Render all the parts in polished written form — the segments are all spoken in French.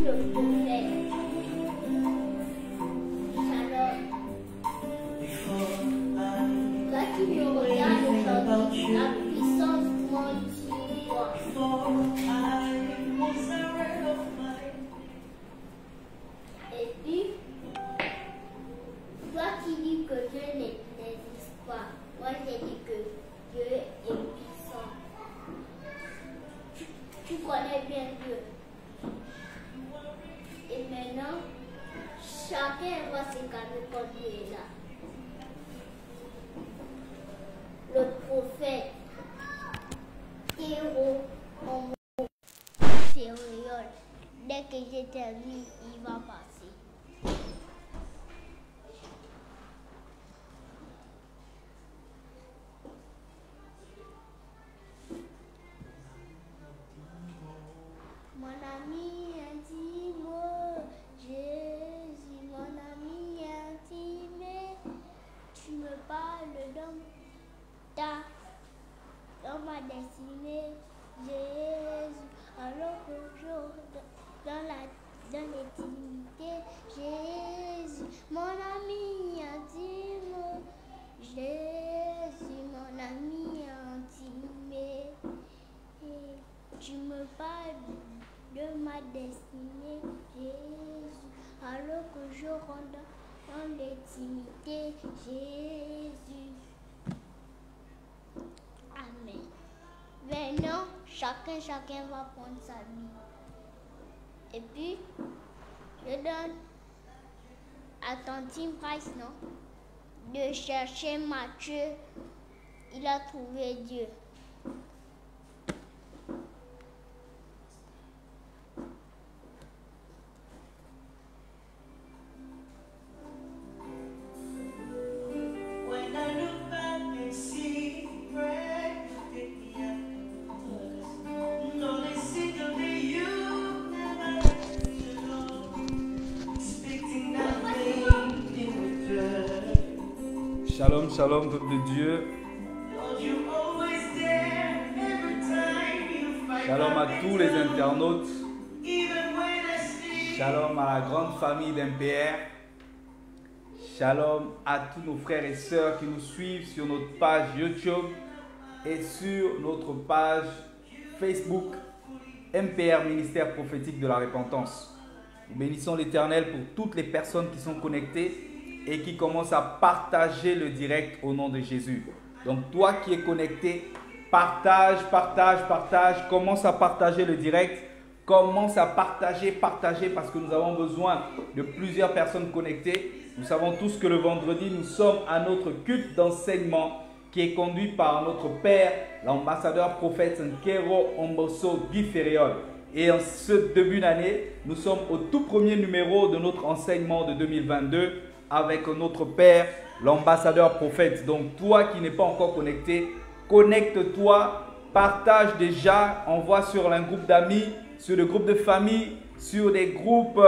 le prophète. Shalom. Toi qui me regardes aujourd'hui, la puissance monte sur toi. Et puis, toi qui dis que Dieu n'existe pas, moi j'ai dit que Dieu est puissant. Tu connais bien Dieu. Et maintenant, chacun va se calmer quand Dieu est là. Le prophète, héros, en mot, sérieux. Dès que j'ai terminé, il va passer. Mon ami intime, Jésus, mon ami intime, tu me parles dans ma destinée, Jésus, alors que dans l'intimité, Jésus, mon ami intime, Jésus, mon ami intime, et tu me parles de ma destinée, Jésus, alors que je rentre dans l'intimité, Jésus. Amen. Maintenant, chacun va prendre sa vie. Et puis, je donne à ton Team Price, non, de chercher Matthieu. Il a trouvé Dieu. Shalom, shalom, peuple de Dieu. Shalom à tous les internautes. Shalom à la grande famille d'MPR. Shalom à tous nos frères et sœurs qui nous suivent sur notre page YouTube et sur notre page Facebook MPR Ministère Prophétique de la Repentance. Nous bénissons l'Éternel pour toutes les personnes qui sont connectées et qui commencent à partager le direct au nom de Jésus. Donc toi qui es connecté, partage, commence à partager le direct, commence à partager parce que nous avons besoin de plusieurs personnes connectées. Nous savons tous que le vendredi, nous sommes à notre culte d'enseignement qui est conduit par notre Père, l'ambassadeur prophète Nkero Omboso Guy Ferréol. Et en ce début d'année, nous sommes au tout premier numéro de notre enseignement de 2022 avec notre Père, l'ambassadeur prophète. Donc toi qui n'es pas encore connecté, connecte-toi, partage déjà, envoie sur un groupe d'amis, sur le groupe de famille, sur des groupes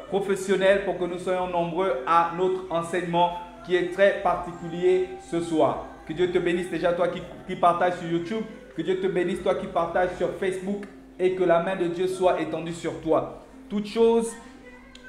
professionnels pour que nous soyons nombreux à notre enseignement qui est très particulier ce soir. Que Dieu te bénisse déjà toi qui partage sur YouTube, que Dieu te bénisse toi qui partage sur Facebook et que la main de Dieu soit étendue sur toi. Toute chose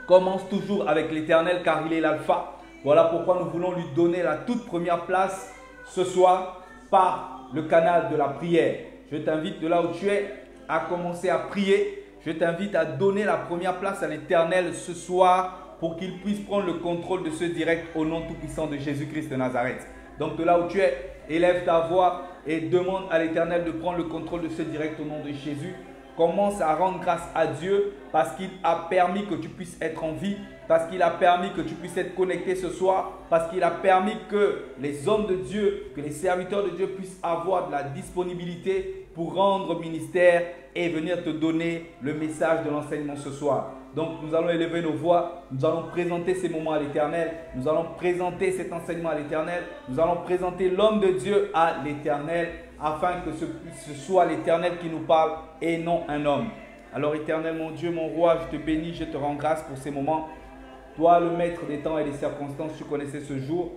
commence toujours avec l'Éternel car il est l'alpha. Voilà pourquoi nous voulons lui donner la toute première place ce soir par le canal de la prière. Je t'invite de là où tu es à commencer à prier. Je t'invite à donner la première place à l'Éternel ce soir pour qu'il puisse prendre le contrôle de ce direct au nom tout-puissant de Jésus-Christ de Nazareth. Donc de là où tu es, élève ta voix et demande à l'Éternel de prendre le contrôle de ce direct au nom de Jésus. Commence à rendre grâce à Dieu parce qu'il a permis que tu puisses être en vie, parce qu'il a permis que tu puisses être connecté ce soir, parce qu'il a permis que les hommes de Dieu, que les serviteurs de Dieu puissent avoir de la disponibilité pour rendre ministère et venir te donner le message de l'enseignement ce soir. Donc nous allons élever nos voix, nous allons présenter ces moments à l'Éternel, nous allons présenter cet enseignement à l'Éternel, nous allons présenter l'homme de Dieu à l'Éternel, afin que ce soit l'Éternel qui nous parle et non un homme. Alors Éternel, mon Dieu, mon roi, je te bénis, je te rends grâce pour ces moments. Toi, le maître des temps et des circonstances, tu connaissais ce jour.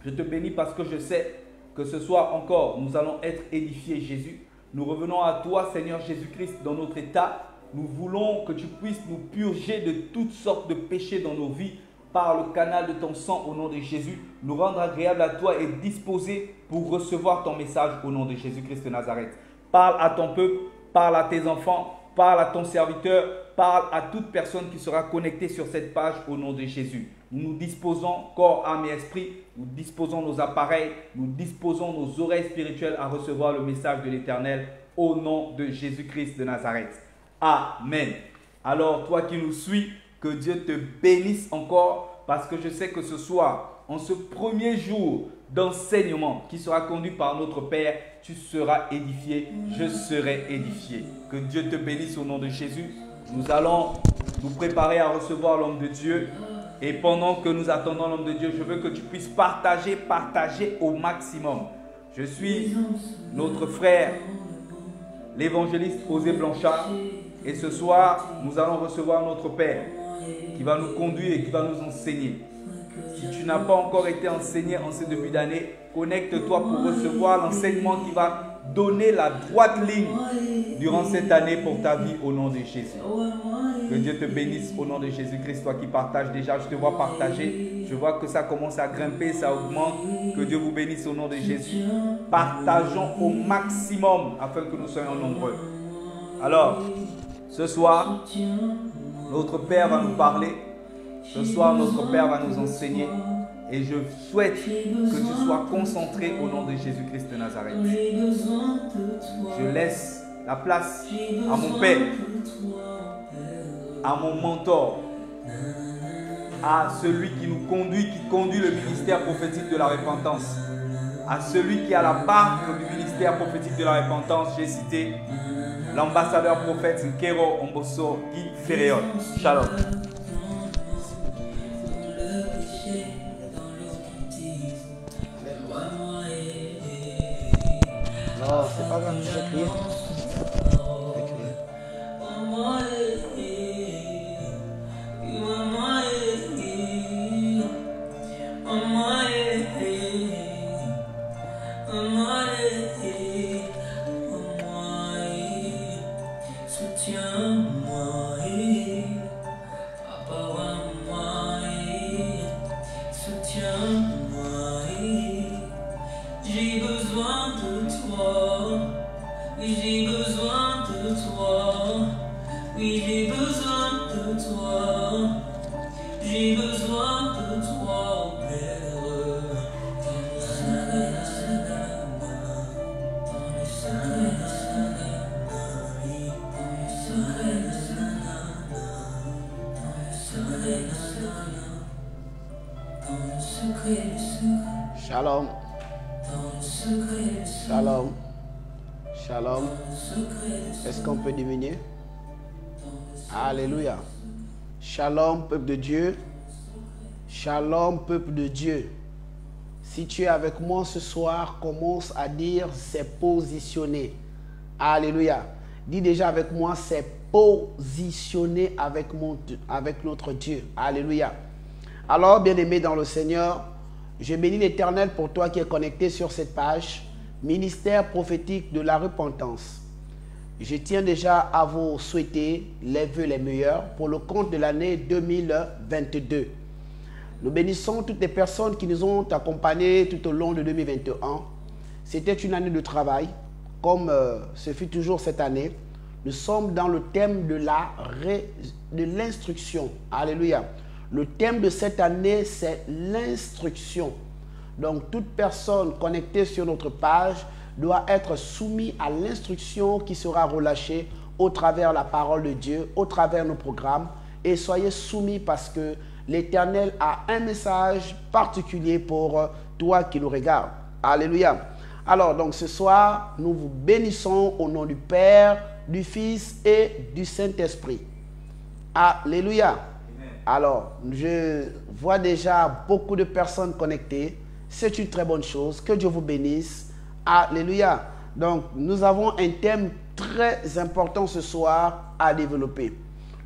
Je te bénis parce que je sais que ce soir encore, nous allons être édifiés, Jésus. Nous revenons à toi, Seigneur Jésus-Christ, dans notre état, Nous voulons que tu puisses nous purger de toutes sortes de péchés dans nos vies par le canal de ton sang au nom de Jésus, nous rendre agréables à toi et disposés pour recevoir ton message au nom de Jésus-Christ de Nazareth. Parle à ton peuple, parle à tes enfants, parle à ton serviteur, parle à toute personne qui sera connectée sur cette page au nom de Jésus. Nous nous disposons, corps, âme et esprit, nous disposons nos appareils, nous disposons nos oreilles spirituelles à recevoir le message de l'Éternel au nom de Jésus-Christ de Nazareth. Amen. Alors, toi qui nous suis, que Dieu te bénisse encore parce que je sais que ce soir, en ce premier jour d'enseignement qui sera conduit par notre Père, tu seras édifié, je serai édifié. Que Dieu te bénisse au nom de Jésus. Nous allons nous préparer à recevoir l'homme de Dieu. Et pendant que nous attendons l'homme de Dieu, je veux que tu puisses partager au maximum. Je suis notre frère, l'évangéliste Osée Blanchard. Et ce soir, nous allons recevoir notre Père qui va nous conduire et qui va nous enseigner. Si tu n'as pas encore été enseigné en ce début d'année, connecte-toi pour recevoir l'enseignement qui va donner la droite ligne durant cette année pour ta vie au nom de Jésus. Que Dieu te bénisse au nom de Jésus-Christ. Toi qui partages déjà, je te vois partager. Je vois que ça commence à grimper, ça augmente. Que Dieu vous bénisse au nom de Jésus. Partageons au maximum afin que nous soyons nombreux. Alors, ce soir, notre Père va nous parler. Ce soir, notre Père va nous enseigner. Et je souhaite que tu sois concentré au nom de Jésus-Christ de Nazareth. Je laisse la place à mon Père, à mon mentor, à celui qui nous conduit, qui conduit le ministère prophétique de la repentance, à celui qui a la barque du ministère prophétique de la repentance. J'ai cité l'ambassadeur prophète Nkero Omboso Guy Ferreol. Shalom. Non, c'est pas grave, je vais crier. J'ai besoin de toi, oui j'ai besoin de toi, oui j'ai besoin de toi, j'ai besoin de toi, Père. Shalom. Shalom. Shalom. Est-ce qu'on peut diminuer? Alléluia. Shalom, peuple de Dieu. Shalom, peuple de Dieu. Si tu es avec moi ce soir, commence à dire c'est positionné. Alléluia. Dis déjà avec moi c'est positionné avec notre Dieu. Alléluia. Alors, bien-aimé dans le Seigneur, je bénis l'Éternel pour toi qui es connecté sur cette page, ministère prophétique de la repentance. Je tiens déjà à vous souhaiter les vœux les meilleurs pour le compte de l'année 2022. Nous bénissons toutes les personnes qui nous ont accompagnés tout au long de 2021. C'était une année de travail, comme ce fut toujours cette année. Nous sommes dans le thème de l'instruction. Alléluia. Le thème de cette année, c'est l'instruction. Donc, toute personne connectée sur notre page doit être soumise à l'instruction qui sera relâchée au travers de la parole de Dieu, au travers de nos programmes. Et soyez soumis parce que l'Éternel a un message particulier pour toi qui nous regardes. Alléluia. Alors, donc ce soir, nous vous bénissons au nom du Père, du Fils et du Saint-Esprit. Alléluia. Alors, je vois déjà beaucoup de personnes connectées. C'est une très bonne chose. Que Dieu vous bénisse. Alléluia. Donc, nous avons un thème très important ce soir à développer.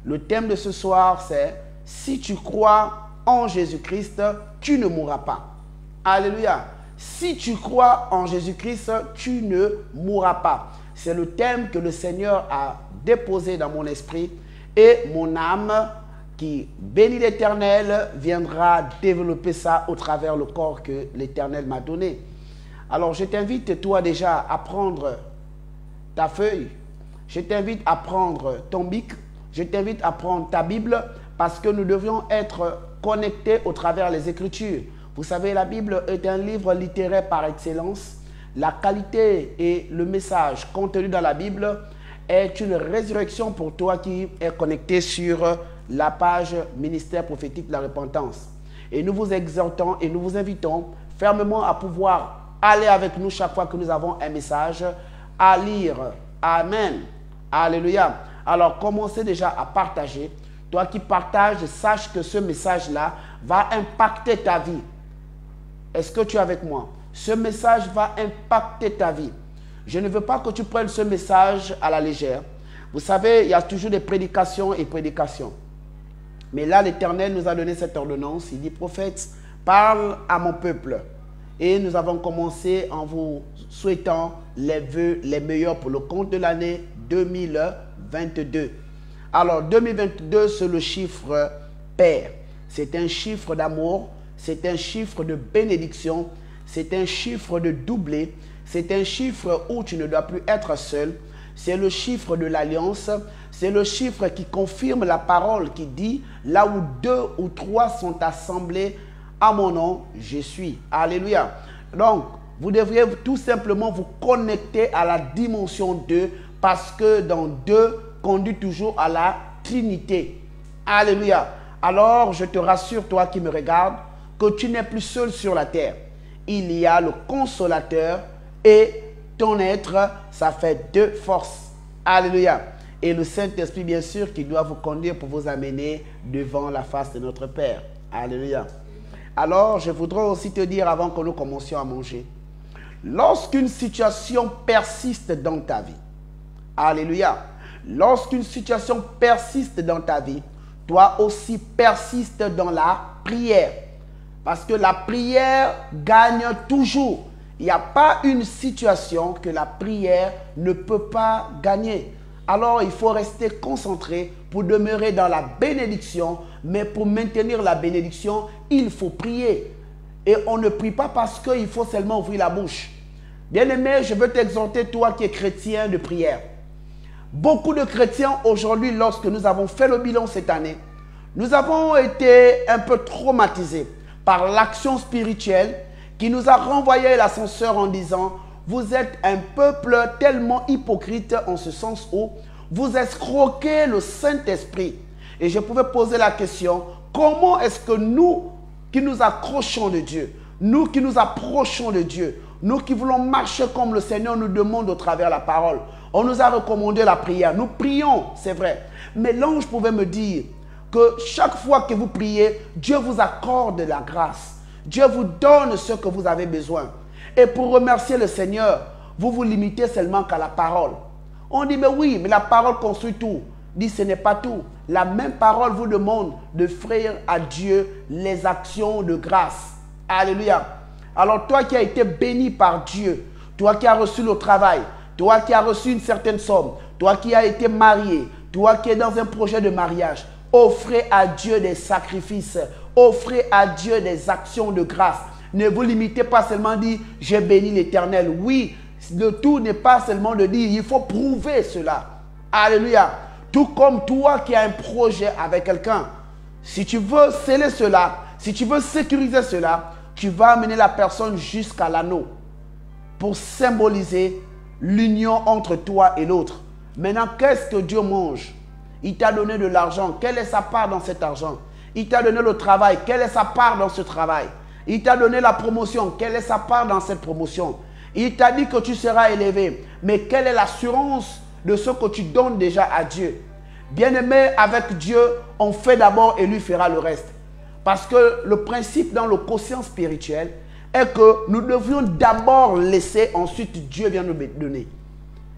Le thème de ce soir, c'est « Si tu crois en Jésus-Christ, tu ne mourras pas. » Alléluia. Si tu crois en Jésus-Christ, tu ne mourras pas. C'est le thème que le Seigneur a déposé dans mon esprit et mon âme qui bénit l'Éternel viendra développer ça au travers le corps que l'Éternel m'a donné. Alors je t'invite toi déjà à prendre ta feuille, je t'invite à prendre ton bic, je t'invite à prendre ta Bible parce que nous devions être connectés au travers les Écritures. Vous savez, la Bible est un livre littéraire par excellence. La qualité et le message contenu dans la Bible est une résurrection pour toi qui est connecté sur la page Ministère prophétique de la repentance. Et nous vous exhortons et nous vous invitons fermement à pouvoir aller avec nous chaque fois que nous avons un message à lire. Amen. Alléluia. Alors, commencez déjà à partager. Toi qui partages, sache que ce message-là va impacter ta vie. Est-ce que tu es avec moi? Ce message va impacter ta vie. Je ne veux pas que tu prennes ce message à la légère. Vous savez, il y a toujours des prédications et prédications. Mais là, l'Éternel nous a donné cette ordonnance. Il dit, prophète, parle à mon peuple. Et nous avons commencé en vous souhaitant les vœux les meilleurs pour le compte de l'année 2022. Alors, 2022, c'est le chiffre pair. C'est un chiffre d'amour, c'est un chiffre de bénédiction, c'est un chiffre de doublé, c'est un chiffre où tu ne dois plus être seul. C'est le chiffre de l'alliance, c'est le chiffre qui confirme la parole qui dit, là où 2 ou 3 sont assemblés à mon nom, je suis. Alléluia. Donc, vous devriez tout simplement vous connecter à la dimension 2 parce que dans 2 conduit toujours à la Trinité. Alléluia. Alors, je te rassure, toi qui me regardes, que tu n'es plus seul sur la terre. Il y a le Consolateur et ton être, ça fait 2 forces. Alléluia. Et le Saint-Esprit, bien sûr, qui doit vous conduire pour vous amener devant la face de notre Père. Alléluia. Alors, je voudrais aussi te dire, avant que nous commencions à manger, lorsqu'une situation persiste dans ta vie, alléluia, lorsqu'une situation persiste dans ta vie, toi aussi persiste dans la prière. Parce que la prière gagne toujours. Il n'y a pas une situation que la prière ne peut pas gagner. Alors, il faut rester concentré pour demeurer dans la bénédiction. Mais pour maintenir la bénédiction, il faut prier. Et on ne prie pas parce qu'il faut seulement ouvrir la bouche. Bien-aimé, je veux t'exhorter, toi qui es chrétien, de prière. Beaucoup de chrétiens aujourd'hui, lorsque nous avons fait le bilan cette année, nous avons été un peu traumatisés par l'action spirituelle qui nous a renvoyé l'ascenseur en disant « Vous êtes un peuple tellement hypocrite en ce sens où vous escroquez le Saint-Esprit. » Et je pouvais poser la question, comment est-ce que nous qui nous accrochons de Dieu, nous qui nous approchons de Dieu, nous qui voulons marcher comme le Seigneur nous demande au travers de la parole, on nous a recommandé la prière. Nous prions, c'est vrai. Mais l'ange pouvait me dire que chaque fois que vous priez, Dieu vous accorde la grâce. Dieu vous donne ce que vous avez besoin. Et pour remercier le Seigneur, vous vous limitez seulement qu'à la parole. On dit, mais oui, mais la parole construit tout. Dit, ce n'est pas tout. La même parole vous demande de faire à Dieu les actions de grâce. Alléluia. Alors toi qui as été béni par Dieu, toi qui as reçu le travail, toi qui as reçu une certaine somme, toi qui as été marié, toi qui es dans un projet de mariage, offrez à Dieu des sacrifices, offrez à Dieu des actions de grâce. Ne vous limitez pas seulement à dire « j'ai béni l'Éternel ». Oui, le tout n'est pas seulement de dire, il faut prouver cela. Alléluia. Tout comme toi qui as un projet avec quelqu'un, si tu veux sceller cela, si tu veux sécuriser cela, tu vas amener la personne jusqu'à l'anneau pour symboliser l'union entre toi et l'autre. Maintenant, qu'est-ce que Dieu mange? Il t'a donné de l'argent. Quelle est sa part dans cet argent? Il t'a donné le travail. Quelle est sa part dans ce travail? Il t'a donné la promotion. Quelle est sa part dans cette promotion? Il t'a dit que tu seras élevé. Mais quelle est l'assurance de ce que tu donnes déjà à Dieu? Bien-aimé, avec Dieu, on fait d'abord et lui fera le reste. Parce que le principe dans le quotient spirituel est que nous devions d'abord laisser, ensuite Dieu vient nous donner.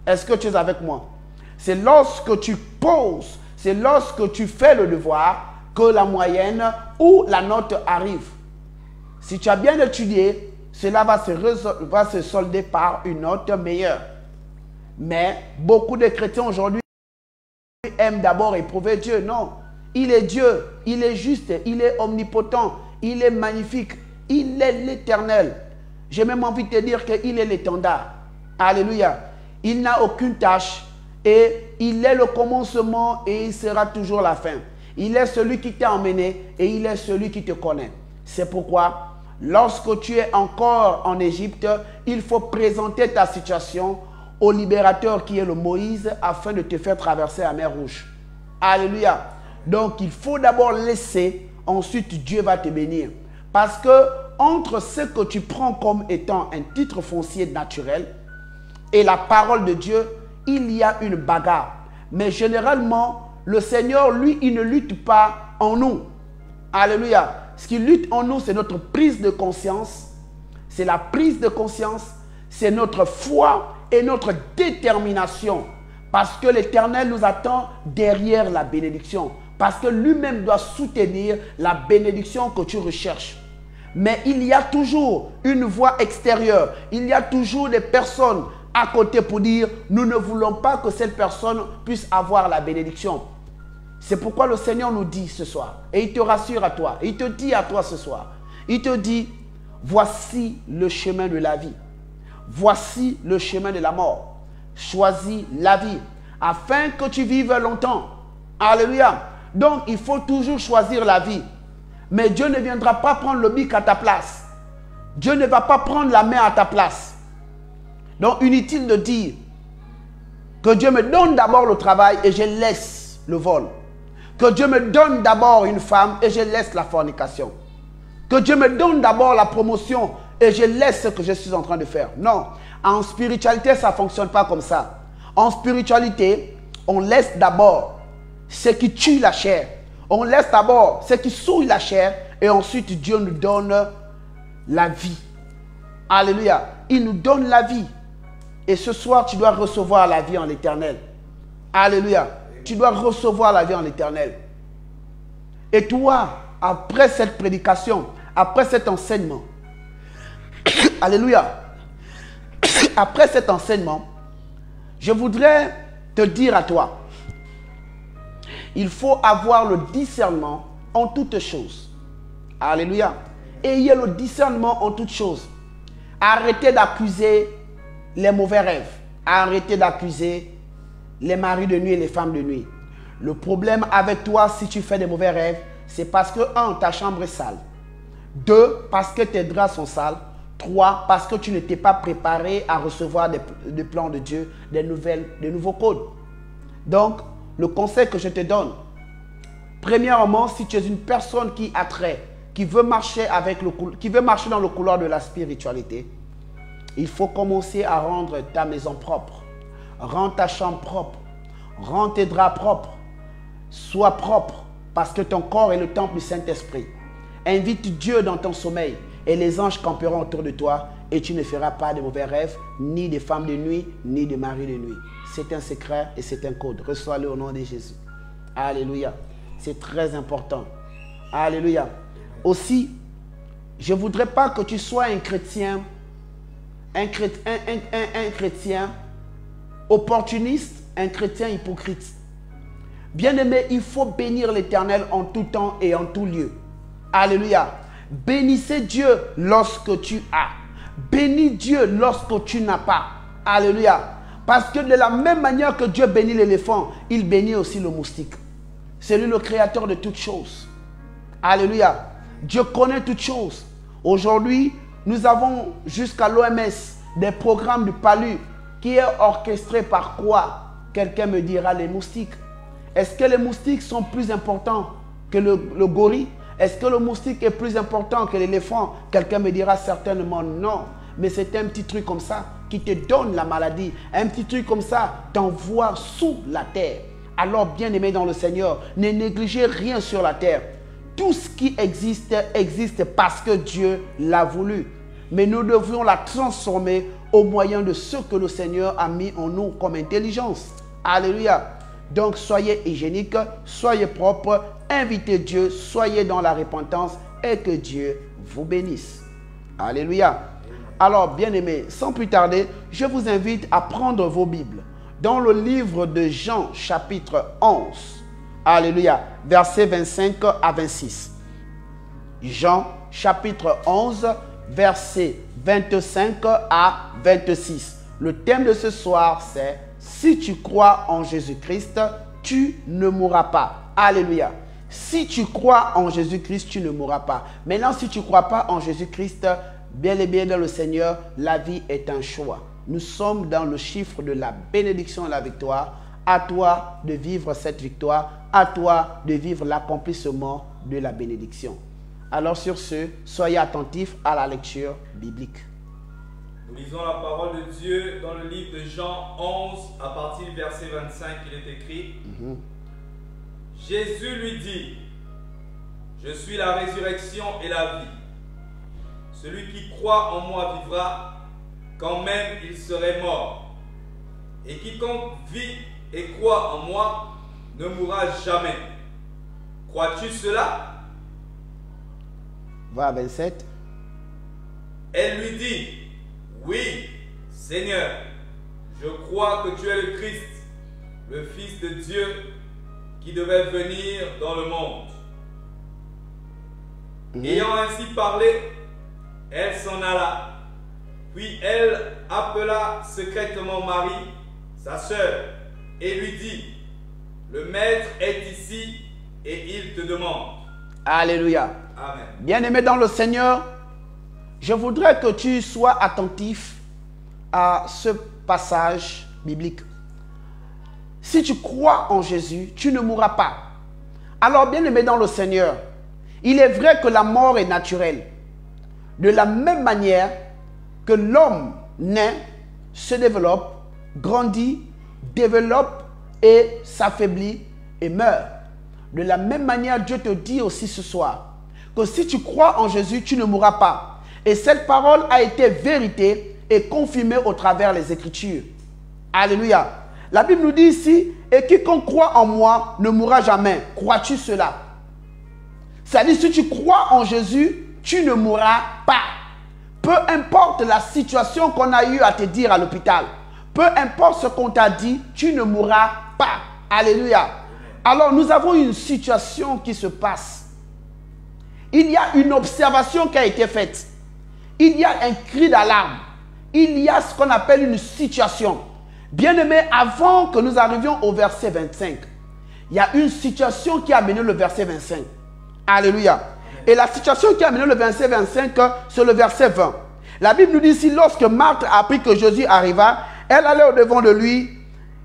Est-ce que tu es avec moi? C'est lorsque tu poses, c'est lorsque tu fais le devoir que la moyenne ou la note arrive. Si tu as bien étudié, cela va se solder par une note meilleure. Mais beaucoup de chrétiens aujourd'hui aime d'abord éprouver Dieu. Non. Il est Dieu, il est juste, il est omnipotent, il est magnifique, il est l'Éternel. J'ai même envie de te dire qu'il est l'étendard. Alléluia. Il n'a aucune tâche et il est le commencement et il sera toujours la fin. Il est celui qui t'a emmené et il est celui qui te connaît. C'est pourquoi, lorsque tu es encore en Égypte, il faut présenter ta situation au libérateur qui est le Moïse afin de te faire traverser la mer Rouge. Alléluia. Donc, il faut d'abord laisser, ensuite Dieu va te bénir. Parce que entre ce que tu prends comme étant un titre foncier naturel et la parole de Dieu, il y a une bagarre. Mais généralement, le Seigneur, lui, il ne lutte pas en nous. Alléluia. Ce qui lutte en nous, c'est notre prise de conscience. C'est la prise de conscience. C'est notre foi et notre détermination. Parce que l'Éternel nous attend derrière la bénédiction. Parce que lui-même doit soutenir la bénédiction que tu recherches. Mais il y a toujours une voix extérieure. Il y a toujours des personnes à côté pour dire, nous ne voulons pas que cette personne puisse avoir la bénédiction. C'est pourquoi le Seigneur nous dit ce soir, et il te rassure à toi, et il te dit à toi ce soir, il te dit, voici le chemin de la vie, voici le chemin de la mort, choisis la vie, afin que tu vives longtemps. Alléluia. Donc, il faut toujours choisir la vie. Mais Dieu ne viendra pas prendre le bic à ta place. Dieu ne va pas prendre la main à ta place. Donc, inutile de dire que Dieu me donne d'abord le travail et je laisse le vol. Que Dieu me donne d'abord une femme et je laisse la fornication. Que Dieu me donne d'abord la promotion et je laisse ce que je suis en train de faire. Non, en spiritualité, ça ne fonctionne pas comme ça. En spiritualité, on laisse d'abord ce qui tue la chair. On laisse d'abord ce qui souille la chair et ensuite Dieu nous donne la vie. Alléluia. Il nous donne la vie. Et ce soir, tu dois recevoir la vie en l'Éternel. Alléluia. Tu dois recevoir la vie en l'Éternel. Et toi, après cette prédication, après cet enseignement, alléluia, après cet enseignement, je voudrais te dire à toi, il faut avoir le discernement en toutes choses. Alléluia. Ayez le discernement en toutes choses. Arrêtez d'accuser les mauvais rêves. Arrêtez d'accuser les maris de nuit et les femmes de nuit. Le problème avec toi, si tu fais des mauvais rêves, c'est parce que, 1, ta chambre est sale. 2, parce que tes draps sont sales. 3, parce que tu ne t'es pas préparé à recevoir des plans de Dieu, des nouveaux codes. Donc, le conseil que je te donne, premièrement, si tu es une personne qui attrait, qui veut marcher dans le couloir de la spiritualité, il faut commencer à rendre ta maison propre. Rends ta chambre propre. Rends tes draps propres. Sois propre parce que ton corps est le temple du Saint-Esprit. Invite Dieu dans ton sommeil et les anges camperont autour de toi et tu ne feras pas de mauvais rêves, ni de femmes de nuit, ni de maris de nuit. C'est un secret et c'est un code. Reçois-le au nom de Jésus. Alléluia. C'est très important. Alléluia. Aussi, je ne voudrais pas que tu sois un chrétien, un chrétien opportuniste, un chrétien hypocrite. Bien-aimé, il faut bénir l'Éternel en tout temps et en tout lieu. Alléluia. Bénissez Dieu lorsque tu as. Bénis Dieu lorsque tu n'as pas. Alléluia. Parce que de la même manière que Dieu bénit l'éléphant, il bénit aussi le moustique. C'est lui le créateur de toutes choses. Alléluia. Dieu connaît toutes choses. Aujourd'hui, nous avons jusqu'à l'OMS des programmes de palu qui est orchestré par quoi? Quelqu'un me dira les moustiques. Est-ce que les moustiques sont plus importants que le gorille? Est-ce que le moustique est plus important que l'éléphant? Quelqu'un me dira certainement non. Mais c'est un petit truc comme ça qui te donne la maladie. Un petit truc comme ça t'envoie sous la terre. Alors, bien-aimé dans le Seigneur, ne négligez rien sur la terre. Tout ce qui existe, existe parce que Dieu l'a voulu. Mais nous devions la transformer au moyen de ce que le Seigneur a mis en nous comme intelligence. Alléluia. Donc, soyez hygiéniques, soyez propres, invitez Dieu, soyez dans la repentance et que Dieu vous bénisse. Alléluia. Alors, bien-aimés, sans plus tarder, je vous invite à prendre vos Bibles. dans le livre de Jean, chapitre 11. Alléluia. Versets 25 à 26. Jean, chapitre 11, versets 25 à 26. Le thème de ce soir, c'est « Si tu crois en Jésus-Christ, tu ne mourras pas. » Alléluia. Si tu crois en Jésus-Christ, tu ne mourras pas. Maintenant, si tu ne crois pas en Jésus-Christ, bien et bien dans le Seigneur, la vie est un choix. Nous sommes dans le chiffre de la bénédiction et la victoire. À toi de vivre cette victoire. À toi de vivre l'accomplissement de la bénédiction. Alors sur ce, soyez attentifs à la lecture biblique. Nous lisons la parole de Dieu dans le livre de Jean 11, à partir du verset 25, il est écrit. Jésus lui dit, « Je suis la résurrection et la vie. Celui qui croit en moi vivra, quand même il serait mort. Et quiconque vit et croit en moi ne mourra jamais. Crois-tu cela ?» Verset 27. Elle lui dit, « Oui, Seigneur, je crois que tu es le Christ, le Fils de Dieu, qui devait venir dans le monde. » Ayant ainsi parlé, elle s'en alla. Puis elle appela secrètement Marie, sa sœur, et lui dit, « Le Maître est ici et il te demande. » Alléluia. Amen. Bien-aimé dans le Seigneur, je voudrais que tu sois attentif à ce passage biblique. Si tu crois en Jésus, tu ne mourras pas. Alors, bien-aimé dans le Seigneur, il est vrai que la mort est naturelle. De la même manière que l'homme naît, se développe, grandit, développe et s'affaiblit et meurt. De la même manière, Dieu te dit aussi ce soir que si tu crois en Jésus, tu ne mourras pas. Et cette parole a été vérité et confirmée au travers des Écritures. Alléluia. La Bible nous dit ici, « Et quiconque croit en moi ne mourra jamais. » Crois-tu cela? C'est-à-dire, si tu crois en Jésus, tu ne mourras pas. Peu importe la situation qu'on a eu à te dire à l'hôpital, peu importe ce qu'on t'a dit, tu ne mourras pas. Alléluia. Alors, nous avons une situation qui se passe. Il y a une observation qui a été faite. Il y a un cri d'alarme. Il y a ce qu'on appelle une situation. Bien-aimés, avant que nous arrivions au verset 25, il y a une situation qui a mené le verset 25. Alléluia. Et la situation qui a mené le verset 25, c'est le verset 20. La Bible nous dit ici, lorsque Marthe a appris que Jésus arriva, elle allait au-devant de lui.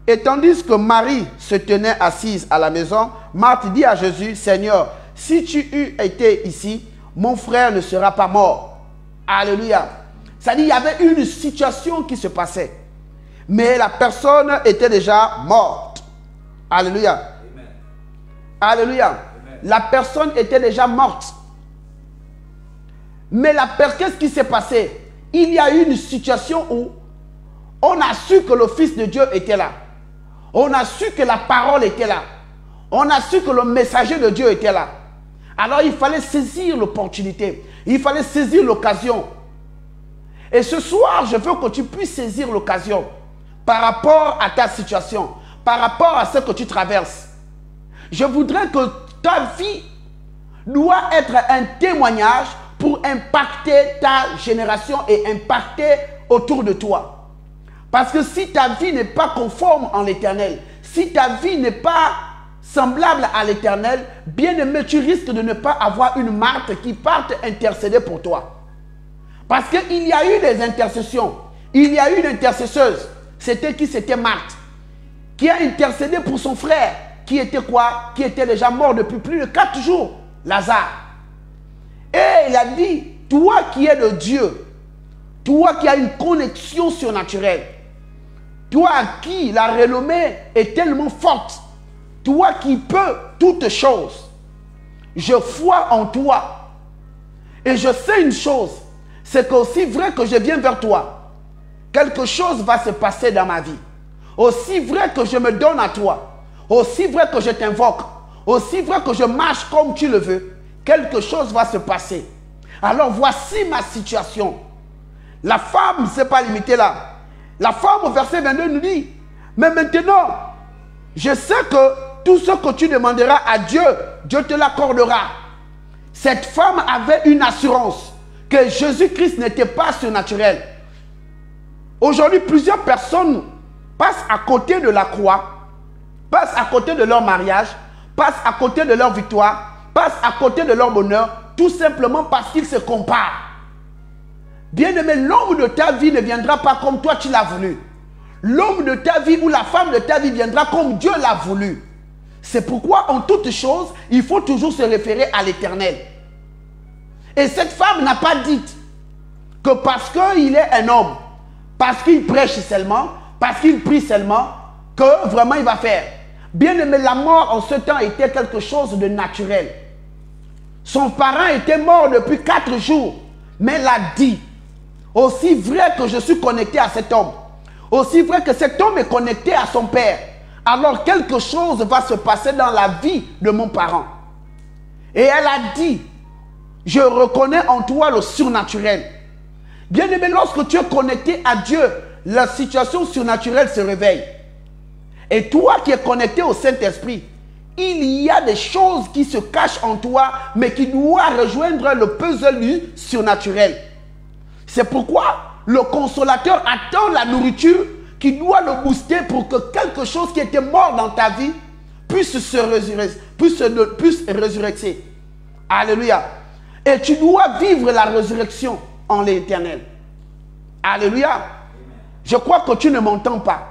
Et tandis que Marie se tenait assise à la maison, Marthe dit à Jésus, « Seigneur, si tu eus été ici, mon frère ne sera pas mort. » Alléluia. C'est-à-dire, il y avait une situation qui se passait. Mais la personne était déjà morte. Alléluia. Amen. Alléluia. Amen. La personne était déjà morte. Mais qu'est-ce qui s'est passé? Il y a eu une situation où on a su que le Fils de Dieu était là. On a su que la parole était là. On a su que le messager de Dieu était là. Alors il fallait saisir l'opportunité. Il fallait saisir l'occasion. Et ce soir, je veux que tu puisses saisir l'occasion par rapport à ta situation, par rapport à ce que tu traverses. Je voudrais que ta vie doit être un témoignage pour impacter ta génération et impacter autour de toi. Parce que si ta vie n'est pas conforme en l'Éternel, si ta vie n'est pas semblable à l'Éternel, bien aimé, tu risques de ne pas avoir une Marthe qui parte intercéder pour toi. Parce qu'il y a eu des intercessions. Il y a eu une intercesseuse. C'était qui? C'était Marthe. Qui a intercédé pour son frère. Qui était quoi? Qui était déjà mort depuis plus de 4 jours. Lazare. Et il a dit, toi qui es de Dieu, toi qui as une connexion surnaturelle, toi à qui la renommée est tellement forte, toi qui peux toutes choses, je foi en toi. Et je sais une chose, c'est qu'aussi vrai que je viens vers toi, quelque chose va se passer dans ma vie. Aussi vrai que je me donne à toi, aussi vrai que je t'invoque, aussi vrai que je marche comme tu le veux, quelque chose va se passer. Alors voici ma situation. La femme ne s'est pas limitée là. La femme au verset 22 nous dit, Mais maintenant, je sais que tout ce que tu demanderas à Dieu, Dieu te l'accordera. Cette femme avait une assurance que Jésus-Christ n'était pas surnaturel. Aujourd'hui, plusieurs personnes passent à côté de la croix, passent à côté de leur mariage, passent à côté de leur victoire, passent à côté de leur bonheur, tout simplement parce qu'ils se comparent. Bien-aimé, l'homme de ta vie ne viendra pas comme toi tu l'as voulu. L'homme de ta vie ou la femme de ta vie viendra comme Dieu l'a voulu. C'est pourquoi, en toutes choses, il faut toujours se référer à l'Éternel. Et cette femme n'a pas dit que parce qu'il est un homme, parce qu'il prêche seulement, parce qu'il prie seulement, que vraiment il va faire. Bien aimé, la mort en ce temps était quelque chose de naturel. Son parent était mort depuis 4 jours, mais elle a dit, aussi vrai que je suis connecté à cet homme, aussi vrai que cet homme est connecté à son père, alors quelque chose va se passer dans la vie de mon parent. Et elle a dit, je reconnais en toi le surnaturel. Bien aimé, lorsque tu es connecté à Dieu, la situation surnaturelle se réveille. Et toi qui es connecté au Saint-Esprit, il y a des choses qui se cachent en toi, mais qui doivent rejoindre le puzzle du surnaturel. C'est pourquoi le consolateur attend la nourriture qui doit le booster pour que quelque chose qui était mort dans ta vie puisse se résurrecter. Alléluia. Et tu dois vivre la résurrection en l'Éternel. Alléluia. Je crois que tu ne m'entends pas.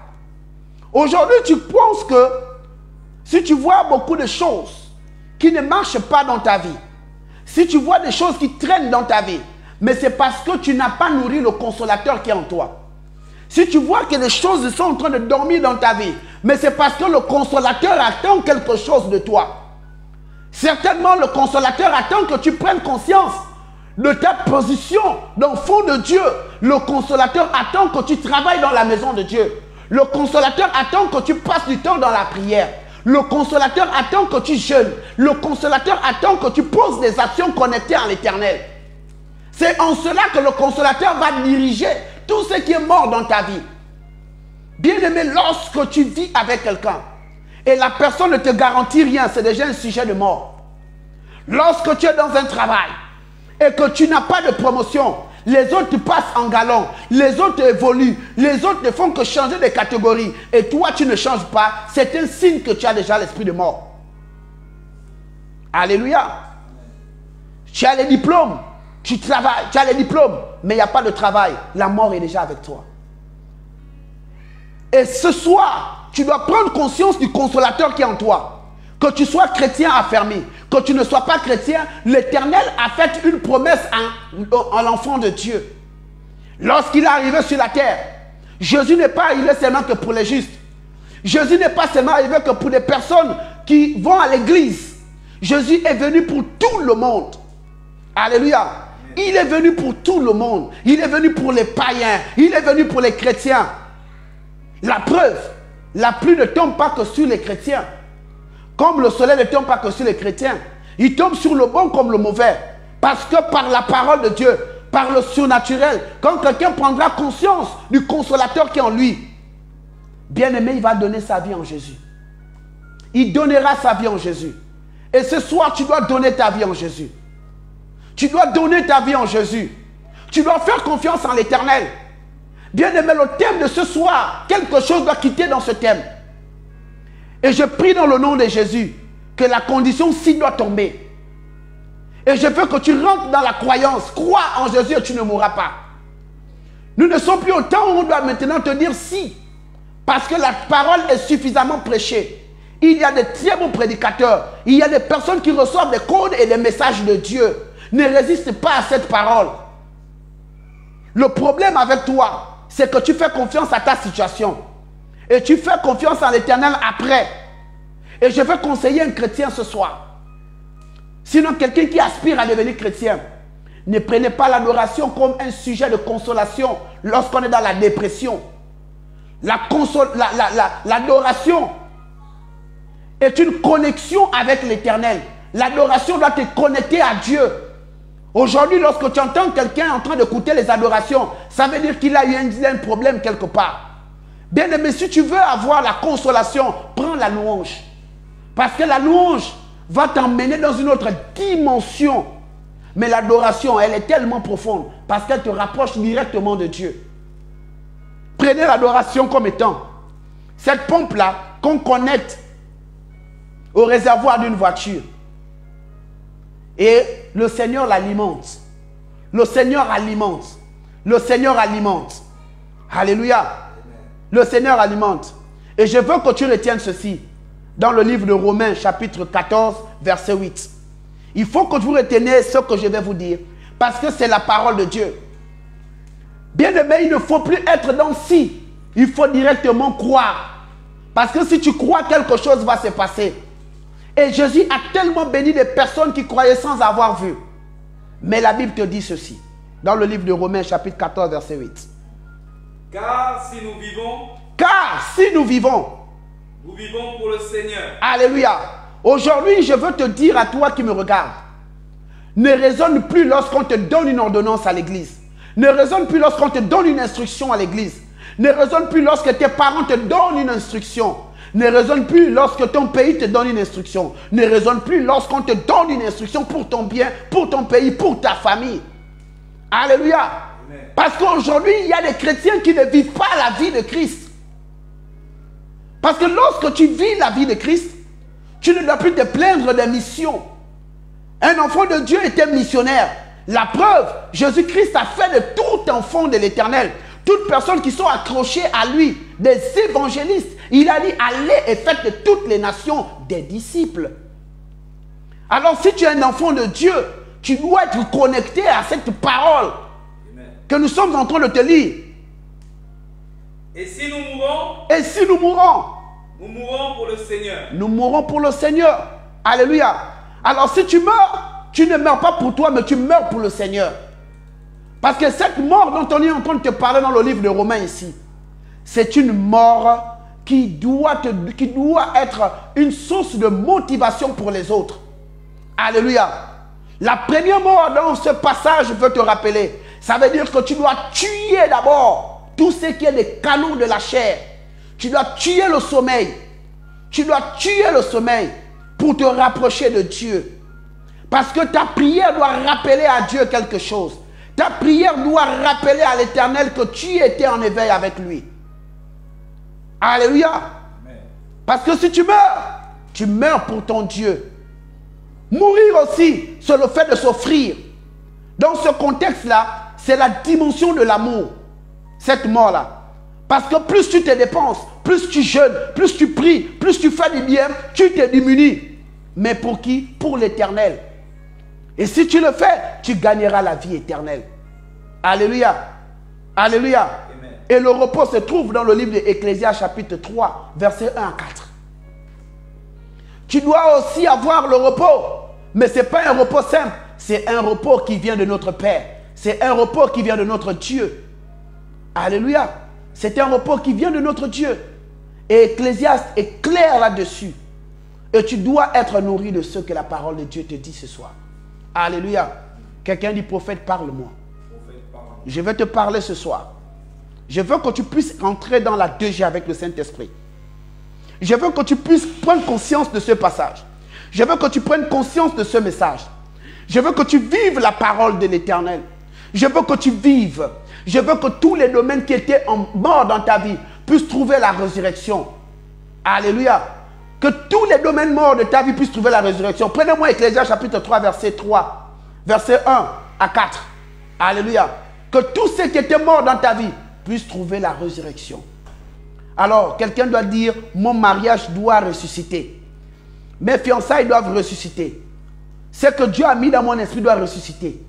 Aujourd'hui, tu penses que si tu vois beaucoup de choses qui ne marchent pas dans ta vie, si tu vois des choses qui traînent dans ta vie, mais c'est parce que tu n'as pas nourri le consolateur qui est en toi. Si tu vois que les choses sont en train de dormir dans ta vie, mais c'est parce que le consolateur attend quelque chose de toi. Certainement, le consolateur attend que tu prennes conscience de ta position d'enfant de Dieu. Le consolateur attend que tu travailles dans la maison de Dieu. Le consolateur attend que tu passes du temps dans la prière. Le consolateur attend que tu jeûnes. Le consolateur attend que tu poses des actions connectées à l'Éternel. C'est en cela que le consolateur va diriger tout ce qui est mort dans ta vie. Bien-aimé, lorsque tu vis avec quelqu'un et la personne ne te garantit rien, c'est déjà un sujet de mort. Lorsque tu es dans un travail et que tu n'as pas de promotion, les autres te passent en galon, les autres évoluent, les autres ne font que changer de catégorie et toi tu ne changes pas, c'est un signe que tu as déjà l'esprit de mort. Alléluia. Tu as les diplômes, tu travailles, tu as les diplômes, mais il n'y a pas de travail, la mort est déjà avec toi. Et ce soir, tu dois prendre conscience du consolateur qui est en toi. Que tu sois chrétien affermi, que tu ne sois pas chrétien, l'Éternel a fait une promesse à l'enfant de Dieu. Lorsqu'il est arrivé sur la terre, Jésus n'est pas arrivé seulement que pour les justes. Jésus n'est pas seulement arrivé que pour les personnes qui vont à l'église. Jésus est venu pour tout le monde. Alléluia. Il est venu pour tout le monde. Il est venu pour les païens. Il est venu pour les chrétiens. La preuve, la pluie ne tombe pas que sur les chrétiens. Comme le soleil ne tombe pas que sur les chrétiens. Il tombe sur le bon comme le mauvais. Parce que par la parole de Dieu, par le surnaturel, quand quelqu'un prendra conscience du consolateur qui est en lui, bien aimé, il va donner sa vie en Jésus. Il donnera sa vie en Jésus. Et ce soir, tu dois donner ta vie en Jésus. Tu dois donner ta vie en Jésus. Tu dois faire confiance en l'Éternel. Bien aimé, le thème de ce soir, quelque chose doit quitter dans ce thème. Et je prie dans le nom de Jésus que la condition ci doit tomber. Et je veux que tu rentres dans la croyance. Crois en Jésus et tu ne mourras pas. Nous ne sommes plus au temps où on doit maintenant te dire si. Parce que la parole est suffisamment prêchée. Il y a des très bons prédicateurs. Il y a des personnes qui reçoivent des codes et des messages de Dieu. Ne résiste pas à cette parole. Le problème avec toi, c'est que tu fais confiance à ta situation. Et tu fais confiance en l'Éternel après. Et je veux conseiller un chrétien ce soir. Sinon, quelqu'un qui aspire à devenir chrétien, ne prenez pas l'adoration comme un sujet de consolation lorsqu'on est dans la dépression. L'adoration est une connexion avec l'Éternel. L'adoration doit te connecter à Dieu. Aujourd'hui, lorsque tu entends quelqu'un en train d'écouter les adorations, ça veut dire qu'il a eu un problème quelque part. Bien-aimé, si tu veux avoir la consolation, prends la louange. Parce que la louange va t'emmener dans une autre dimension. Mais l'adoration, elle est tellement profonde parce qu'elle te rapproche directement de Dieu. Prenez l'adoration comme étant cette pompe-là qu'on connecte au réservoir d'une voiture. Et le Seigneur l'alimente. Le Seigneur alimente. Le Seigneur alimente. Alléluia. Le Seigneur alimente. Et je veux que tu retiennes ceci dans le livre de Romains chapitre 14 verset 8. Il faut que vous reteniez ce que je vais vous dire parce que c'est la parole de Dieu. Bien-aimé, il ne faut plus être dans si. Il faut directement croire. Parce que si tu crois, quelque chose va se passer. Et Jésus a tellement béni des personnes qui croyaient sans avoir vu. Mais la Bible te dit ceci. Dans le livre de Romains chapitre 14 verset 8. Car si nous vivons, nous vivons pour le Seigneur. Alléluia. Aujourd'hui, je veux te dire à toi qui me regarde. Ne raisonne plus lorsqu'on te donne une ordonnance à l'église. Ne raisonne plus lorsqu'on te donne une instruction à l'église. Ne raisonne plus lorsque tes parents te donnent une instruction. Ne raisonne plus lorsque ton pays te donne une instruction. Ne raisonne plus lorsqu'on te donne une instruction pour ton bien, pour ton pays, pour ta famille. Alléluia. Amen. Parce qu'aujourd'hui, il y a des chrétiens qui ne vivent pas la vie de Christ. Parce que lorsque tu vis la vie de Christ, tu ne dois plus te plaindre des missions. Un enfant de Dieu était missionnaire. La preuve, Jésus-Christ a fait de tout enfant de l'Éternel, toutes personnes qui sont accrochées à lui, des évangélistes. Il a dit, allez et faites de toutes les nations des disciples. Alors si tu es un enfant de Dieu, tu dois être connecté à cette parole que nous sommes en train de te lire. Et si nous mourons, nous mourons pour le Seigneur. Nous mourons pour le Seigneur. Alléluia. Alors si tu meurs, tu ne meurs pas pour toi, mais tu meurs pour le Seigneur. Parce que cette mort dont on est en train de te parler dans le livre de Romains ici, c'est une mort qui doit être une source de motivation pour les autres. Alléluia. La première mort dans ce passage, je veux te rappeler, ça veut dire que tu dois tuer d'abord tout ce qui est des canaux de la chair. Tu dois tuer le sommeil. Tu dois tuer le sommeil pour te rapprocher de Dieu. Parce que ta prière doit rappeler à Dieu quelque chose. Ta prière doit rappeler à l'Éternel que tu étais en éveil avec lui. Alléluia. Amen. Parce que si tu meurs pour ton Dieu. Mourir aussi, c'est le fait de s'offrir. Dans ce contexte-là, c'est la dimension de l'amour. Cette mort-là. Parce que plus tu te dépenses, plus tu jeûnes, plus tu pries, plus tu fais du bien, tu te diminues. Mais pour qui? Pour l'Éternel. Et si tu le fais, tu gagneras la vie éternelle. Alléluia. Alléluia. Amen. Et le repos se trouve dans le livre d'Ecclésias chapitre 3, versets 1 à 4. Tu dois aussi avoir le repos. Mais ce n'est pas un repos simple. C'est un repos qui vient de notre Père. C'est un repos qui vient de notre Dieu. Alléluia. C'est un repos qui vient de notre Dieu. Et Ecclésiaste est clair là-dessus. Et tu dois être nourri de ce que la parole de Dieu te dit ce soir. Alléluia. Quelqu'un dit, prophète, parle-moi. Je vais te parler ce soir. Je veux que tu puisses entrer dans la 2G avec le Saint-Esprit. Je veux que tu puisses prendre conscience de ce passage. Je veux que tu prennes conscience de ce message. Je veux que tu vives la parole de l'Éternel. Je veux que tu vives. Je veux que tous les domaines qui étaient morts dans ta vie puissent trouver la résurrection. Alléluia. Que tous les domaines morts de ta vie puissent trouver la résurrection. Prenez-moi Ecclésias chapitre 3, verset 3. Verset 1 à 4. Alléluia. Que tous ceux qui étaient morts dans ta vie puissent trouver la résurrection. Alors, quelqu'un doit dire, mon mariage doit ressusciter. Mes fiançailles doivent ressusciter. Ce que Dieu a mis dans mon esprit doit ressusciter.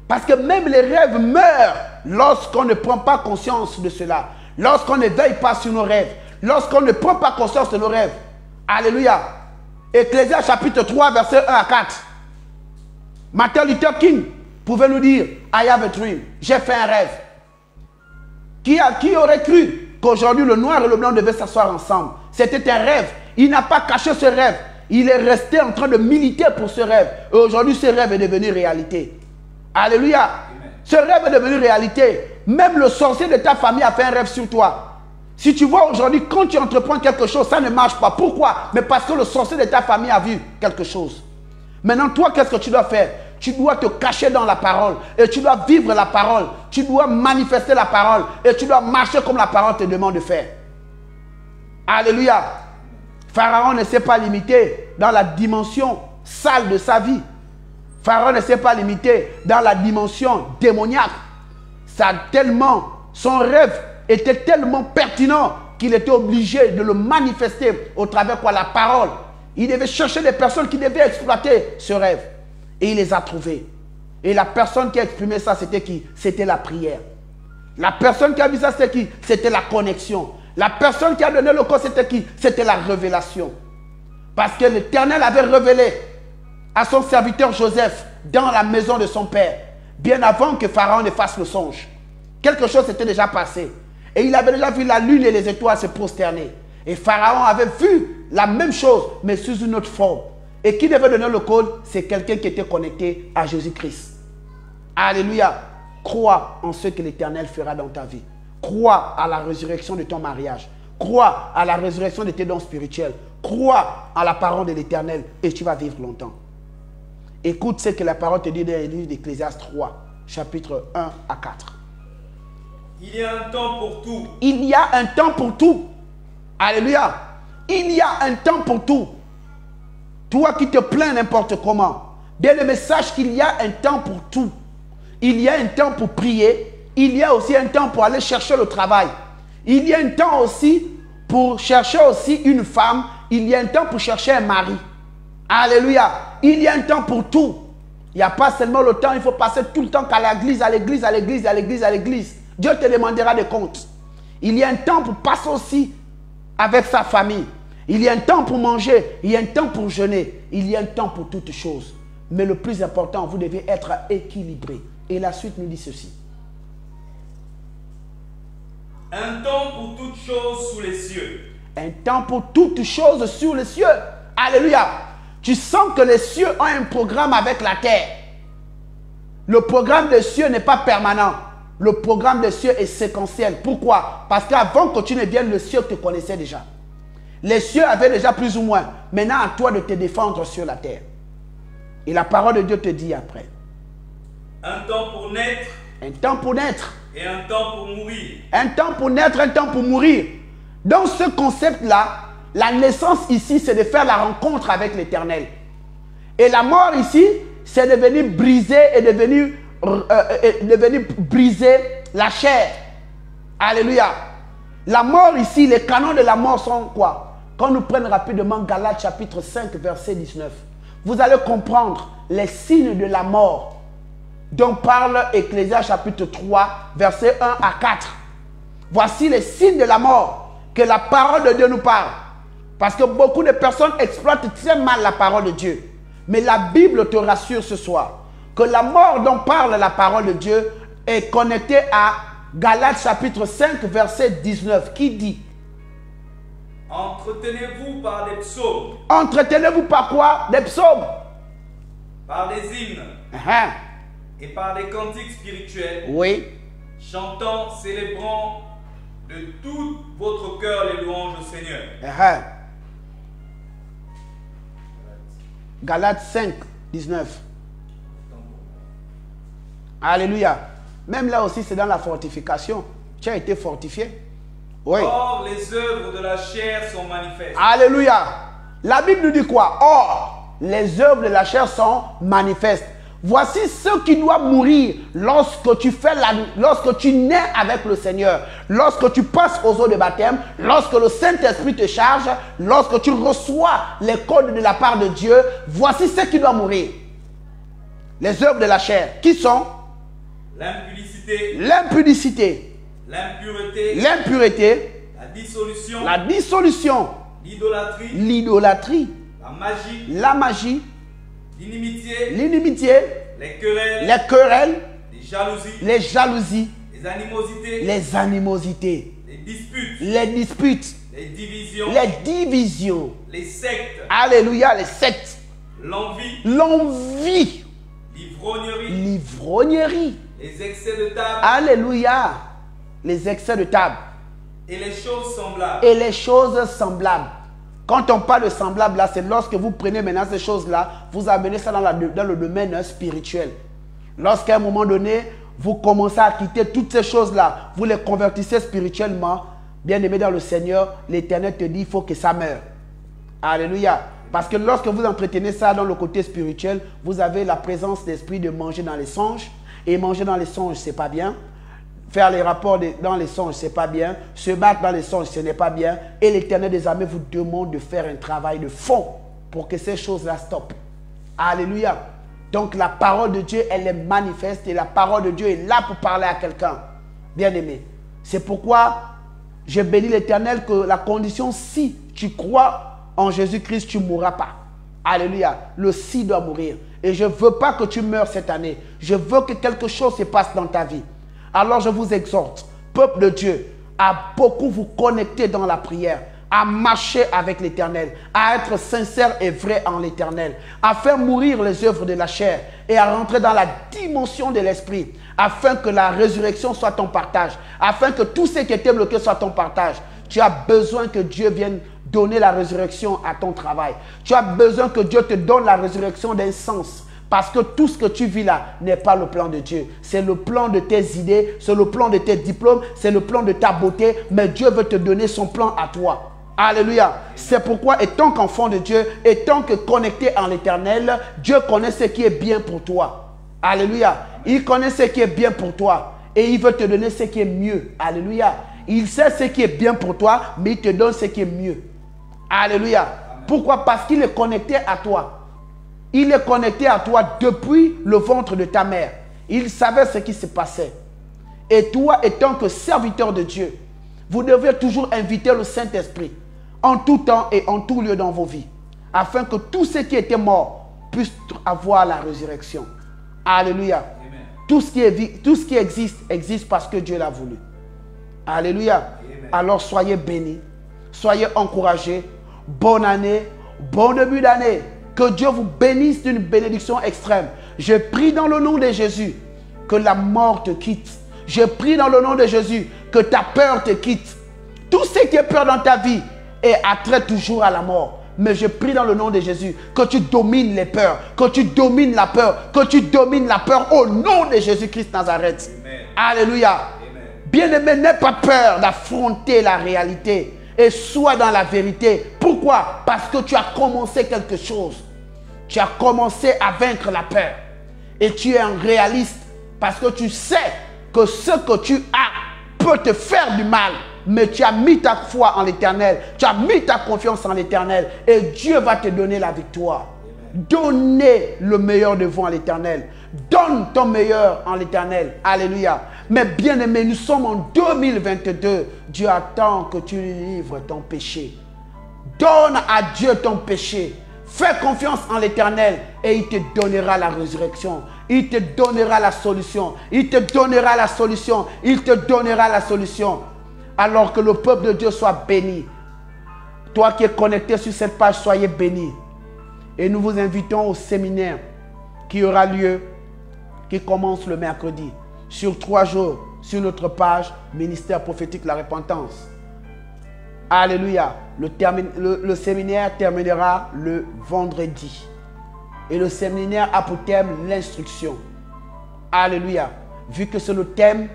Parce que même les rêves meurent lorsqu'on ne prend pas conscience de cela. Lorsqu'on ne veille pas sur nos rêves. Lorsqu'on ne prend pas conscience de nos rêves. Alléluia. Ecclésias chapitre 3, verset 1 à 4. Martin Luther King pouvait nous dire, I have a dream. J'ai fait un rêve. Qui aurait cru qu'aujourd'hui le noir et le blanc devaient s'asseoir ensemble? C'était un rêve. Il n'a pas caché ce rêve. Il est resté en train de militer pour ce rêve. Et aujourd'hui, ce rêve est devenu réalité. Alléluia. Amen. Ce rêve est devenu réalité. Même le sorcier de ta famille a fait un rêve sur toi. Si tu vois aujourd'hui, quand tu entreprends quelque chose, ça ne marche pas. Pourquoi? Mais parce que le sorcier de ta famille a vu quelque chose. Maintenant, toi, qu'est-ce que tu dois faire? Tu dois te cacher dans la parole. Et tu dois vivre la parole. Tu dois manifester la parole. Et tu dois marcher comme la parole te demande de faire. Alléluia. Pharaon ne s'est pas limité dans la dimension sale de sa vie. Pharaon ne s'est pas limité dans la dimension démoniaque. Son rêve était tellement pertinent qu'il était obligé de le manifester au travers de la parole. Il devait chercher des personnes qui devaient exploiter ce rêve. Et il les a trouvés. Et la personne qui a exprimé ça, c'était qui? C'était la prière. La personne qui a vu ça, c'était qui? C'était la connexion. La personne qui a donné le corps, c'était qui? C'était la révélation. Parce que l'Éternel avait révélé à son serviteur Joseph dans la maison de son père, bien avant que Pharaon ne fasse le songe. Quelque chose s'était déjà passé. Et il avait déjà vu la lune et les étoiles se prosterner. Et Pharaon avait vu la même chose, mais sous une autre forme. Et qui devait donner le code? C'est quelqu'un qui était connecté à Jésus-Christ. Alléluia. Crois en ce que l'Éternel fera dans ta vie. Crois à la résurrection de ton mariage. Crois à la résurrection de tes dons spirituels. Crois à la parole de l'Éternel et tu vas vivre longtemps. Écoute ce que la parole te dit dans le livre d'Ecclésiaste 3, chapitre 1 à 4. Il y a un temps pour tout. Il y a un temps pour tout. Alléluia. Il y a un temps pour tout. Toi qui te plains n'importe comment. Bien le message qu'il y a un temps pour tout. Il y a un temps pour prier. Il y a aussi un temps pour aller chercher le travail. Il y a un temps aussi pour chercher aussi une femme. Il y a un temps pour chercher un mari. Alléluia. Il y a un temps pour tout. Il n'y a pas seulement le temps, il faut passer tout le temps qu'à l'église, à l'église, à l'église, à l'église, à l'église. Dieu te demandera des comptes. Il y a un temps pour passer aussi avec sa famille. Il y a un temps pour manger. Il y a un temps pour jeûner. Il y a un temps pour toutes choses. Mais le plus important, vous devez être équilibré. Et la suite nous dit ceci. Un temps pour toutes choses sous les cieux. Un temps pour toutes choses sur les cieux. Alléluia. Tu sens que les cieux ont un programme avec la terre. Le programme des cieux n'est pas permanent. Le programme des cieux est séquentiel. Pourquoi? Parce qu'avant que tu ne viennes, le ciel te connaissait déjà. Les cieux avaient déjà plus ou moins. Maintenant, à toi de te défendre sur la terre. Et la parole de Dieu te dit après. Un temps pour naître. Un temps pour naître. Et un temps pour mourir. Un temps pour naître, un temps pour mourir. Dans ce concept-là, la naissance ici, c'est de faire la rencontre avec l'Éternel. Et la mort ici, c'est de venir briser et de venir briser la chair. Alléluia. La mort ici, les canons de la mort sont quoi? Quand nous prenons rapidement Galates chapitre 5, verset 19, vous allez comprendre les signes de la mort dont parle Ecclésiaste chapitre 3, verset 1 à 4. Voici les signes de la mort que la parole de Dieu nous parle. Parce que beaucoup de personnes exploitent très mal la parole de Dieu. Mais la Bible te rassure ce soir que la mort dont parle la parole de Dieu est connectée à Galates chapitre 5, verset 19, qui dit: entretenez-vous par des psaumes. Entretenez-vous par quoi? Des psaumes. Par des hymnes. Et par des cantiques spirituels. Oui. Chantant, célébrant de tout votre cœur les louanges au Seigneur. Galates 5, 19. Alléluia. Même là aussi, c'est dans la fortification. Tu as été fortifié. Oui. Or, les œuvres de la chair sont manifestes. Alléluia. La Bible nous dit quoi? Or, les œuvres de la chair sont manifestes. Voici ce qui doit mourir lorsque tu nais avec le Seigneur, lorsque tu passes aux eaux de baptême, lorsque le Saint-Esprit te charge, lorsque tu reçois les codes de la part de Dieu. Voici ce qui doit mourir. Les œuvres de la chair, qui sont? L'impudicité, l'impudicité, l'impureté, l'impureté, la dissolution, l'idolâtrie, l'idolâtrie, la magie, l'inimitié, les querelles, les jalousies, les animosités, les disputes, les divisions, les sectes, alléluia, les sectes, l'envie, l'ivrognerie, les excès de table, alléluia, les excès de table. Et les choses semblables. Et les choses semblables. Quand on parle de semblable, là, c'est lorsque vous prenez maintenant ces choses-là, vous amenez ça dans le domaine spirituel. Lorsqu'à un moment donné, vous commencez à quitter toutes ces choses-là, vous les convertissez spirituellement, bien aimé dans le Seigneur, l'Éternel te dit, il faut que ça meure. Alléluia. Parce que lorsque vous entretenez ça dans le côté spirituel, vous avez la présence d'esprit de manger dans les songes. Et manger dans les songes, ce n'est pas bien. Faire les rapports dans les songes, ce n'est pas bien. Se battre dans les songes, ce n'est pas bien. Et l'Éternel des armées vous demande de faire un travail de fond pour que ces choses-là stoppent. Alléluia. Donc la parole de Dieu, elle est manifeste et la parole de Dieu est là pour parler à quelqu'un. Bien aimé. C'est pourquoi je bénis l'Éternel que la condition, si tu crois en Jésus-Christ, tu ne mourras pas. Alléluia. Le si doit mourir. Et je ne veux pas que tu meurs cette année. Je veux que quelque chose se passe dans ta vie. Alors je vous exhorte, peuple de Dieu, à beaucoup vous connecter dans la prière, à marcher avec l'Éternel, à être sincère et vrai en l'Éternel, à faire mourir les œuvres de la chair et à rentrer dans la dimension de l'esprit, afin que la résurrection soit ton partage, afin que tout ce qui était bloqué soit ton partage. Tu as besoin que Dieu vienne donner la résurrection à ton travail. Tu as besoin que Dieu te donne la résurrection d'un sens. Parce que tout ce que tu vis là n'est pas le plan de Dieu. C'est le plan de tes idées, c'est le plan de tes diplômes, c'est le plan de ta beauté. Mais Dieu veut te donner son plan à toi. Alléluia. C'est pourquoi, étant qu'enfant de Dieu, étant que connecté en l'Éternel, Dieu connaît ce qui est bien pour toi. Alléluia. Il connaît ce qui est bien pour toi. Et il veut te donner ce qui est mieux. Alléluia. Il sait ce qui est bien pour toi, mais il te donne ce qui est mieux. Alléluia. Pourquoi? Parce qu'il est connecté à toi. Il est connecté à toi depuis le ventre de ta mère. Il savait ce qui se passait. Et toi, étant que serviteur de Dieu, vous devez toujours inviter le Saint-Esprit en tout temps et en tout lieu dans vos vies, afin que tous ceux qui étaient morts puissent avoir la résurrection. Alléluia. Amen. Tout ce qui existe parce que Dieu l'a voulu. Alléluia. Amen. Alors soyez bénis, soyez encouragés. Bonne année, bon début d'année. Que Dieu vous bénisse d'une bénédiction extrême. Je prie dans le nom de Jésus que la mort te quitte. Je prie dans le nom de Jésus que ta peur te quitte. Tout ce qui est peur dans ta vie est attrait toujours à la mort. Mais je prie dans le nom de Jésus que tu domines les peurs, que tu domines la peur, que tu domines la peur au nom de Jésus-Christ Nazareth. Amen. Alléluia. Bien-aimé, n'aie pas peur d'affronter la réalité et sois dans la vérité. Pourquoi? Parce que tu as commencé quelque chose. Tu as commencé à vaincre la peur. Et tu es un réaliste parce que tu sais que ce que tu as peut te faire du mal. Mais tu as mis ta foi en l'Éternel. Tu as mis ta confiance en l'Éternel. Et Dieu va te donner la victoire. Donnez le meilleur de vous en l'Éternel. Donne ton meilleur en l'Éternel. Alléluia. Mais bien aimé, nous sommes en 2022. Dieu attend que tu lui livres ton péché. Donne à Dieu ton péché. Fais confiance en l'Éternel et il te donnera la résurrection. Il te donnera la solution. Il te donnera la solution. Il te donnera la solution. Alors que le peuple de Dieu soit béni. Toi qui es connecté sur cette page, soyez béni. Et nous vous invitons au séminaire qui aura lieu, qui commence le mercredi, sur 3 jours, sur notre page Ministère prophétique de la repentance. Alléluia. Le séminaire terminera le vendredi. Et le séminaire a pour thème l'instruction. Alléluia. Vu que c'est le thème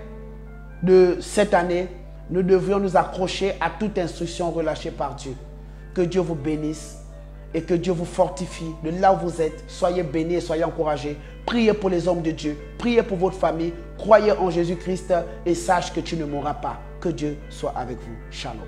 de cette année, nous devrions nous accrocher à toute instruction relâchée par Dieu. Que Dieu vous bénisse et que Dieu vous fortifie de là où vous êtes. Soyez bénis et soyez encouragés. Priez pour les hommes de Dieu. Priez pour votre famille. Croyez en Jésus-Christ et sache que tu ne mourras pas. Que Dieu soit avec vous. Shalom.